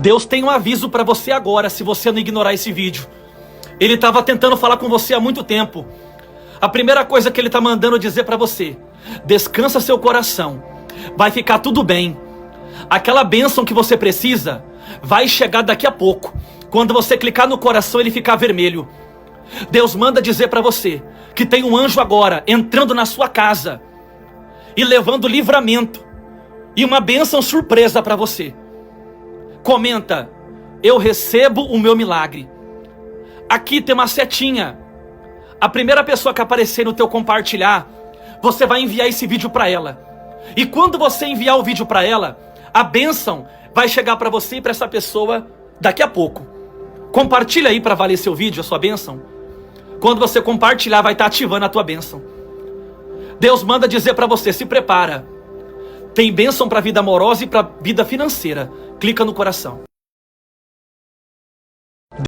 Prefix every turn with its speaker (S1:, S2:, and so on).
S1: Deus tem um aviso para você agora, se você não ignorar esse vídeo. Ele estava tentando falar com você há muito tempo. A primeira coisa que ele está mandando dizer para você: descansa seu coração, vai ficar tudo bem. Aquela bênção que você precisa vai chegar daqui a pouco. Quando você clicar no coração, ele ficar vermelho. Deus manda dizer para você que tem um anjo agora entrando na sua casa e levando livramento e uma bênção surpresa para você. Comenta: eu recebo o meu milagre. Aqui tem uma setinha. A primeira pessoa que aparecer no teu compartilhar, você vai enviar esse vídeo para ela. E quando você enviar o vídeo para ela, a bênção vai chegar para você e para essa pessoa daqui a pouco. Compartilha aí para valer seu vídeo, a sua bênção. Quando você compartilhar, vai estar ativando a tua bênção. Deus manda dizer para você: se prepara. Tem bênção para a vida amorosa e para a vida financeira. Clica no coração.